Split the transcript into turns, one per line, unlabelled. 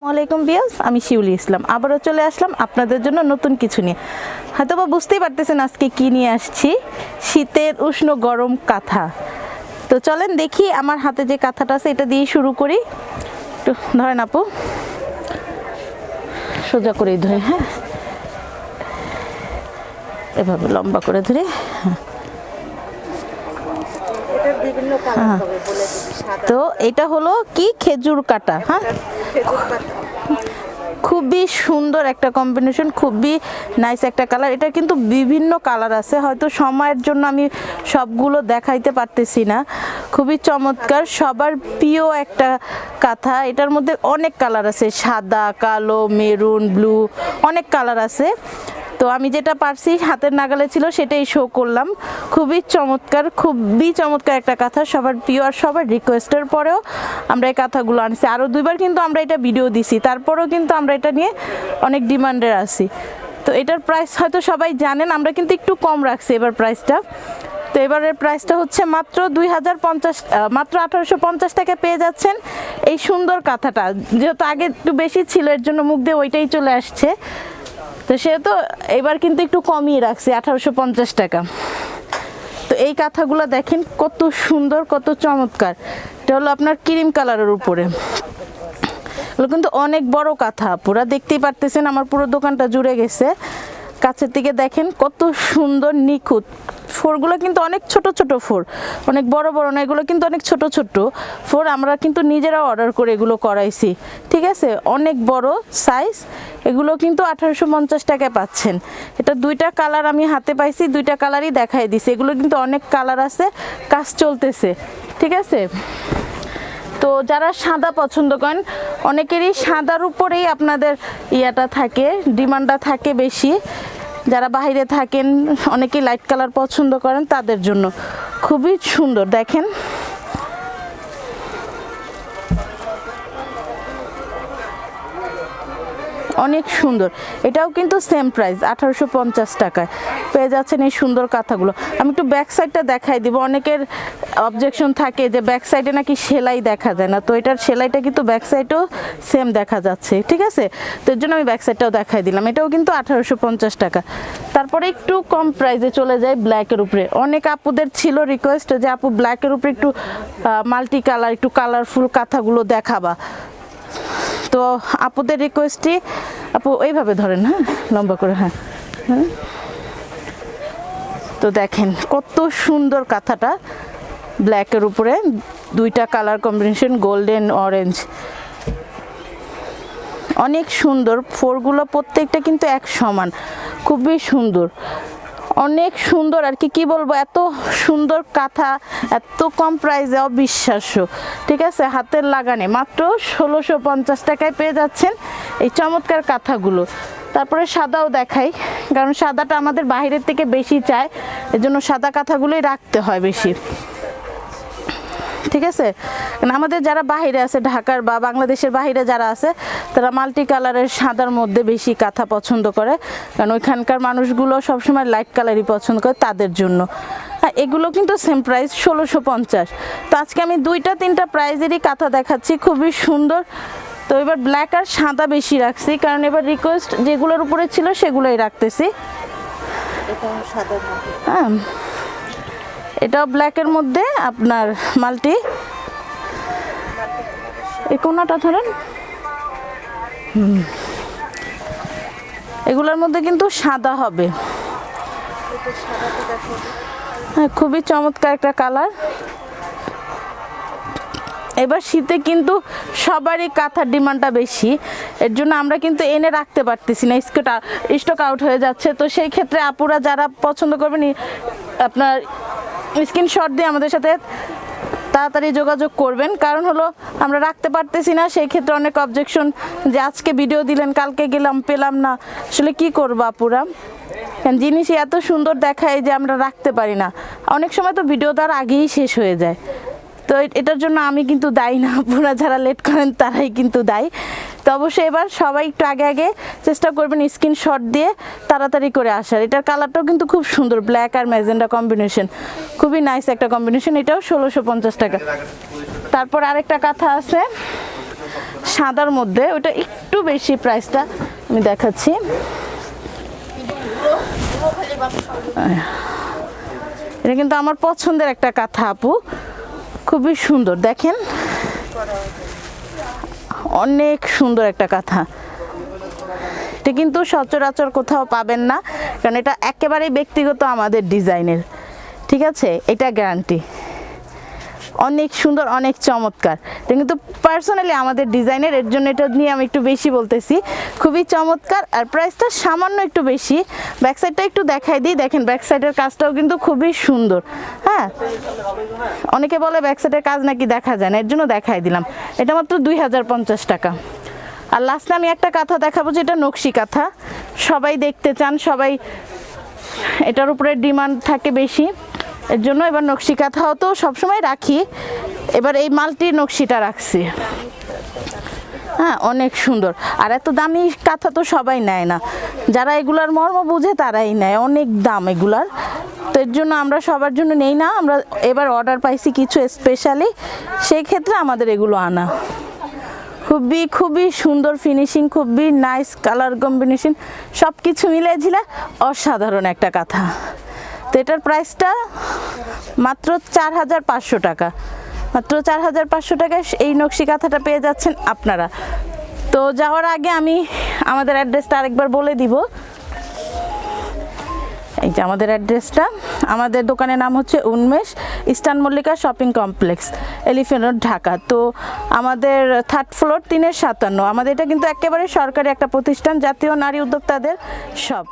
আসসালামাইকুম বিয়াস, আমি শিউলি ইসলাম আবারও চলে আসলাম আপনাদের জন্য নতুন কিছু নিয়ে। হয়তোবা বুঝতেই পারতেছেন আজকে কি নিয়ে আসছি, শীতের উষ্ণ গরম কাঁথা। তো চলেন দেখি আমার হাতে যে কাঁথাটা আছে এটা দিয়ে শুরু করি। একটু ধরেন আপু, সোজা করেই ধরে, হ্যাঁ এভাবে লম্বা করে ধরে, তো এটা হলো কি খেজুর কাটা। হ্যাঁ, খুবই সুন্দর একটা কম্বিনেশন, খুবই নাইস একটা কালার। এটা কিন্তু বিভিন্ন কালার আছে, হয়তো সময়ের জন্য আমি সবগুলো দেখাইতে পারতেছি না। খুবই চমৎকার, সবার প্রিয় একটা কাঁথা। এটার মধ্যে অনেক কালার আছে, সাদা, কালো, মেরুন, ব্লু, অনেক কালার আছে। তো আমি যেটা পারছি হাতের নাগালে ছিল সেটাই শো করলাম। খুবই চমৎকার, খুবই চমৎকার একটা কাঁথা, সবার প্রিয় আর সবার রিকোয়েস্টের পরেও আমরা এই কাঁথাগুলো আনছি। আরও দুইবার কিন্তু আমরা এটা ভিডিও দিছি, তারপরেও কিন্তু আমরা এটা নিয়ে অনেক ডিমান্ডের আছি। তো এটার প্রাইস হয়তো সবাই জানেন, আমরা কিন্তু একটু কম রাখছি এবার প্রাইসটা। তো এবারের প্রাইসটা হচ্ছে মাত্র 2050, মাত্র 1850 টাকা পেয়ে যাচ্ছেন এই সুন্দর কাঁথাটা। যেহেতু আগে একটু বেশি ছিল এর জন্য মুখ দিয়ে ওইটাই চলে আসছে, তো সেহেতু এবার কিন্তু একটু কমিয়ে রাখছি 1850 টাকা। তো এই কাঁথাগুলো দেখেন কত সুন্দর, কত চমৎকার। এটা হলো আপনার ক্রিম কালারের উপরে, এগুলো কিন্তু অনেক বড় কাঁথা, পুরা দেখতেই পারতেছেন আমার পুরো দোকানটা জুড়ে গেছে। কাছের দিকে দেখেন কত সুন্দর নিখুঁত। ফোরগুলো কিন্তু অনেক ছোট ছোট ফোর, অনেক বড় বড় না, এগুলো কিন্তু অনেক ছোট ছোট ফোর। আমরা কিন্তু নিজেরাও অর্ডার করে এগুলো করাইছি, ঠিক আছে, অনেক বড় সাইজ। এগুলো কিন্তু 1850 টাকায় পাচ্ছেন। এটা দুইটা কালার আমি হাতে পাইছি, দুইটা কালারই দেখাই দিছি। এগুলো কিন্তু অনেক কালার আছে, কাজ চলতেছে, ঠিক আছে। তো যারা সাদা পছন্দ করেন, অনেকেরই সাদার উপরেই আপনাদের ইয়াটা থাকে, ডিমান্ডটা থাকে বেশি। যারা বাইরে থাকেন অনেকেই লাইট কালার পছন্দ করেন, তাদের জন্য খুবই সুন্দর। দেখেন অনেক সুন্দর। এটাও কিন্তু সেম প্রাইস 1850 টাকায় পেয়ে যাচ্ছেন এই সুন্দর কাঁথাগুলো। আমি একটু ব্যাক সাইডটা দেখাই দিব। অনেকের অবজেকশন থাকে যে ব্যাক সাইডে নাকি সেলাই দেখা যায় না, তো এটার সেলাইটা কিন্তু ব্যাক সাইডেও সেম দেখা যাচ্ছে, ঠিক আছে। তো এর জন্য আমি ব্যাক সাইডটাও দেখাই দিলাম। এটাও কিন্তু 1850 টাকা। তারপরে একটু কম প্রাইসে চলে যায় ব্ল্যাকের উপরে। অনেক আপুদের ছিল রিকোয়েস্ট যে আপু ব্ল্যাকের উপরে একটু মাল্টি কালার, একটু কালারফুল কাঁথাগুলো দেখাবা। তো আপুদের রিকোয়েস্টই, আপু এইভাবে ধরেন, হ্যাঁ লম্বা করে, হ্যাঁ হ্যাঁ। তো দেখেন কত সুন্দর কাঁথাটা, ব্ল্যাকের উপরে দুইটা কালার কম্বিনেশন, গোল্ডেন অরেঞ্জ, অনেক সুন্দর। ফোরগুলো প্রত্যেকটা কিন্তু এক সমান, খুবই সুন্দর, অনেক সুন্দর আর কি বলবো। এত সুন্দর কাঁথা এত কম প্রাইসে অবিশ্বাস্য, ঠিক আছে। হাতের লাগানে মাত্র 1650 টাকায় পেয়ে যাচ্ছেন এই চমৎকার কাঁথাগুলো। তারপরে সাদাও দেখাই, কারণ সাদাটা আমাদের বাইরের থেকে বেশি চায়, এজন্য সাদা কাঁথাগুলোই রাখতে হয় বেশি, ঠিক আছে। আমাদের যারা বাইরে আছে, ঢাকার বা বাংলাদেশের বাইরে যারা আছে, তারা মাল্টি কালারের সাদার মধ্যে বেশি কাঁথা পছন্দ করে, কারণ ওইখানকার মানুষগুলো সবসময় লাইট কালারই পছন্দ করে, তাদের জন্য। এগুলো কিন্তু সেম প্রাইস 1650। তো আজকে আমি দুইটা তিনটা প্রাইজেরই কাঁথা দেখাচ্ছি, খুবই সুন্দর। তো এবার ব্ল্যাক আর সাদা বেশি রাখছি, কারণ এবার রিকোয়েস্ট যেগুলোর উপরে ছিল সেগুলোই রাখতেছি। হ্যাঁ, এটাও ব্ল্যাকের মধ্যে আপনার মাল্টি, এই কোনাটা ধরেন, এগুলোর মধ্যে কিন্তু সাদা হবে। হ্যাঁ, খুবই চমৎকার একটা কালার। এবার শীতে কিন্তু সবারই কাঁথার ডিমান্ডটা বেশি, এর জন্য আমরা কিন্তু এনে রাখতে পারতেছি না, স্টক আউট হয়ে যাচ্ছে। তো সেই ক্ষেত্রে আপুরা যারা পছন্দ করবেন, আপনার স্ক্রিনশট দিয়ে আমাদের সাথে তাড়াতাড়ি যোগাযোগ করবেন। কারণ হলো আমরা রাখতে পারতেছি না, সেই ক্ষেত্রে অনেক অবজেকশন যে আজকে ভিডিও দিলেন কালকে গেলাম পেলাম না, আসলে কি করবো আপুরা, জিনিসই এত সুন্দর দেখায় যে আমরা রাখতে পারি না। অনেক সময় তো ভিডিও তার আগেই শেষ হয়ে যায়। তো এটার জন্য আমি কিন্তু দায়ী না, আপনারা যারা লেট করেন তারাই কিন্তু দায়ী। তো অবশ্যই এবার সবাই একটু আগে আগে চেষ্টা করবেন স্ক্রিনশট দিয়ে তাড়াতাড়ি করে আসার। এটার কালারটাও কিন্তু খুব সুন্দর, ব্ল্যাক আর ম্যাজেন্ডা কম্বিনেশন, খুবই নাইস একটা কম্বিনেশন। এটাও 1650 টাকা। তারপর আরেকটা কাঁথা আছে, সাদার মধ্যে, ওটা একটু বেশি প্রাইসটা, আমি দেখাচ্ছি। এটা কিন্তু আমার পছন্দের একটা কাঁথা আপু, খুবই সুন্দর, দেখেন অনেক সুন্দর একটা কাঁথা। এটা কিন্তু সচরাচর কোথাও পাবেন না, কারণ এটা একেবারেই ব্যক্তিগত আমাদের ডিজাইনের, ঠিক আছে, এটা গ্যারান্টি। অনেক সুন্দর, অনেক চমৎকার, এটা কিন্তু পার্সোনালি আমাদের ডিজাইনের, এর জন্য এটা নিয়ে আমি একটু বেশি বলতেছি। খুবই চমৎকার, আর প্রাইসটা সামান্য একটু বেশি। ব্যাক সাইডটা একটু দেখাই দিই, দেখেন ব্যাক সাইডের কাজটাও কিন্তু খুবই সুন্দর। হ্যাঁ, অনেকে বলে ব্যাক সাইডের কাজ নাকি দেখা যায় না, এর জন্য দেখাই দিলাম। এটা মাত্র 2050 টাকা। আর লাস্টে আমি একটা কাঁথা দেখাবো, যেটা নকশি কাঁথা, সবাই দেখতে চান, সবাই এটার উপরে ডিমান্ড থাকে বেশি, এর জন্য এবার নকশি কাঁথাও তো সবসময় রাখি, এবার এই মাল্টি নকশিটা রাখছি। হ্যাঁ, অনেক সুন্দর, আর এত দামি কাঁথা তো সবাই নেয় না, যারা এগুলার মর্ম বুঝে তারাই নেয়, অনেক দাম এগুলার, তো এর জন্য আমরা সবার জন্য নেই না। আমরা এবার অর্ডার পাইছি কিছু স্পেশালি, সেই ক্ষেত্রে আমাদের এগুলো আনা। খুবই খুবই সুন্দর ফিনিশিং, খুবই নাইস কালার কম্বিনেশন, সব কিছু মিলে ঝিলে অসাধারণ একটা কাঁথা। তো এটার প্রাইসটা মাত্র 4500 টাকা, মাত্র 4500 টাকায় এই নকশি কাঁথাটা পেয়ে যাচ্ছেন আপনারা। তো যাওয়ার আগে আমি আমাদের অ্যাড্রেসটা আরেকবার বলে দিব। এই যে আমাদের অ্যাড্রেসটা, আমাদের দোকানের নাম হচ্ছে উন্মেষ, eastern Mallika shopping complex, elephant road, Dhaka. তো আমাদের 3rd ফ্লোর 357। আমাদের এটা কিন্তু একেবারে সরকারি একটা প্রতিষ্ঠান, জাতীয় নারী উদ্যোক্তাদের সব।